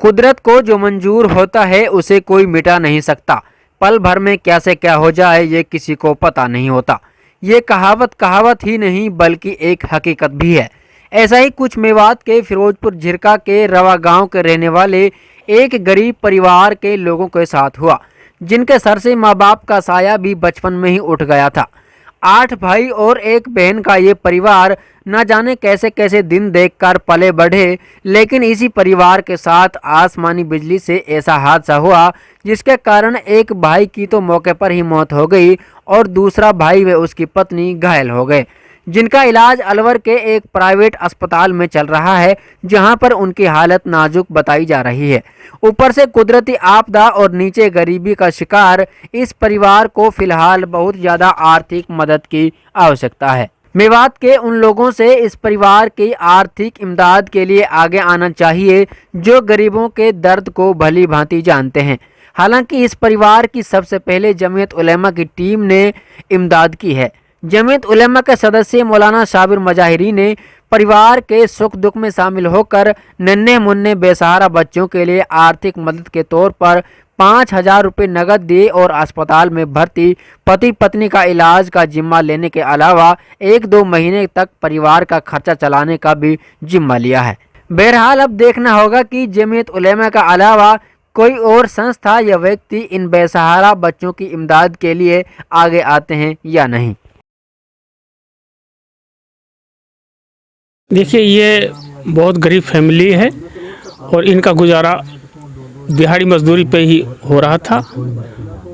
कुदरत को जो मंजूर होता है उसे कोई मिटा नहीं सकता। पल भर में कैसे क्या हो जाए ये किसी को पता नहीं होता। ये कहावत ही नहीं बल्कि एक हकीकत भी है। ऐसा ही कुछ मेवात के फिरोजपुर झिरका के रवा गांव के रहने वाले एक गरीब परिवार के लोगों के साथ हुआ, जिनके सर से माँ बाप का साया भी बचपन में ही उठ गया था। 8 भाई और एक बहन का ये परिवार न जाने कैसे कैसे दिन देखकर पले बढ़े, लेकिन इसी परिवार के साथ आसमानी बिजली से ऐसा हादसा हुआ जिसके कारण एक भाई की तो मौके पर ही मौत हो गई और दूसरा भाई व उसकी पत्नी घायल हो गए, जिनका इलाज अलवर के एक प्राइवेट अस्पताल में चल रहा है, जहां पर उनकी हालत नाजुक बताई जा रही है। ऊपर से कुदरती आपदा और नीचे गरीबी का शिकार इस परिवार को फिलहाल बहुत ज़्यादा आर्थिक मदद की आवश्यकता है। मेवात के उन लोगों से इस परिवार की आर्थिक इमदाद के लिए आगे आना चाहिए जो गरीबों के दर्द को भली भांति जानते हैं। हालांकि इस परिवार की सबसे पहले जमीयत उलेमा की टीम ने इमदाद की है। जमीयत उलेमा के सदस्य मौलाना साबिर मजाहिरी ने परिवार के सुख दुख में शामिल होकर नन्हे मुन्ने बेसहारा बच्चों के लिए आर्थिक मदद के तौर पर 5,000 रुपये नकद दिए और अस्पताल में भर्ती पति पत्नी का इलाज का जिम्मा लेने के अलावा 1-2 महीने तक परिवार का खर्चा चलाने का भी जिम्मा लिया है। बहरहाल अब देखना होगा कि जमीयत उलेमा का अलावा कोई और संस्था या व्यक्ति इन बेसहारा बच्चों की इमदाद के लिए आगे आते हैं या नहीं। देखिए, ये बहुत गरीब फैमिली है और इनका गुजारा दिहाड़ी मजदूरी पे ही हो रहा था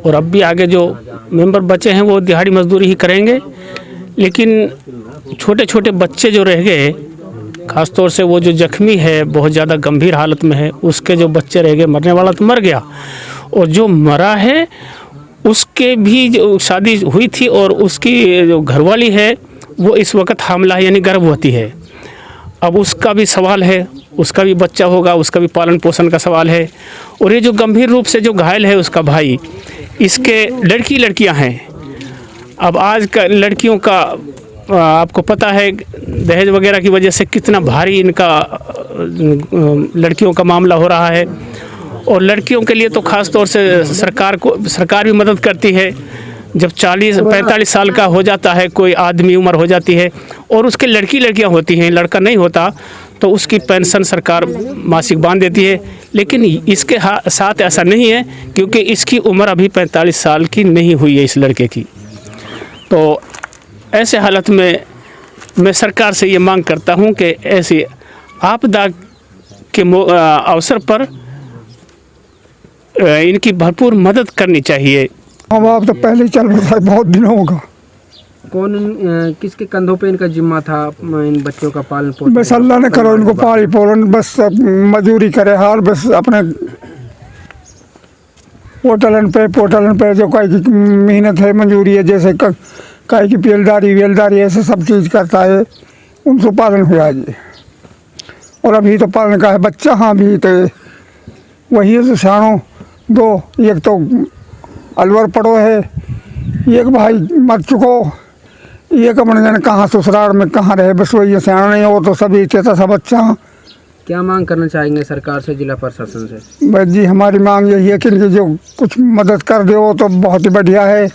और अब भी आगे जो मेंबर बचे हैं वो दिहाड़ी मजदूरी ही करेंगे। लेकिन छोटे छोटे बच्चे जो रह गए, ख़ास तौर से वो जो जख्मी है, बहुत ज़्यादा गंभीर हालत में है, उसके जो बच्चे रह गए, मरने वाला तो मर गया और जो मरा है उसके भी जो शादी हुई थी और उसकी जो घरवाली है वो इस वक्त हामला है, यानी गर्भवती है। अब उसका भी सवाल है, उसका भी बच्चा होगा, उसका भी पालन पोषण का सवाल है। और ये जो गंभीर रूप से जो घायल है उसका भाई, इसके लड़कियां हैं। अब आज का लड़कियों का आपको पता है दहेज वगैरह की वजह से कितना भारी इनका लड़कियों का मामला हो रहा है। और लड़कियों के लिए तो ख़ास तौर से सरकार भी मदद करती है। जब 40-45 साल का हो जाता है कोई आदमी, उम्र हो जाती है और उसके लड़कियां होती हैं, लड़का नहीं होता, तो उसकी पेंशन सरकार मासिक बांध देती है। लेकिन इसके साथ ऐसा नहीं है, क्योंकि इसकी उम्र अभी 45 साल की नहीं हुई है इस लड़के की। तो ऐसे हालत में मैं सरकार से ये मांग करता हूँ कि ऐसी आपदा के अवसर पर इनकी भरपूर मदद करनी चाहिए। माँ बाप तो पहले चल रहा था, बहुत दिनों का। किसके कंधों पे इनका जिम्मा था इन बच्चों का पालन पोषण? बस अल्लाह ने करो इनको पाली पोलन, बस मजदूरी करे हाल, बस अपने पोटलन पे जो कई की मेहनत है, मंजूरी है, जैसे कई की बेलदारी ऐसे सब चीज़ करता है, उनसे पालन हो जाए। और अभी तो पालन का है बच्चा, हाँ भी तो वही है, सियाणों दो, एक तो अलवर पड़ो है, एक भाई मर चुको, एक अपने जन कहाँ ससुराल में कहाँ रहे, बस वही सियाणा नहीं हो तो सभी चेता सब अच्छा। क्या मांग करना चाहेंगे सरकार से, जिला प्रशासन से? बस जी हमारी मांग यही है कि इनकी जो कुछ मदद कर दो तो बहुत ही बढ़िया है।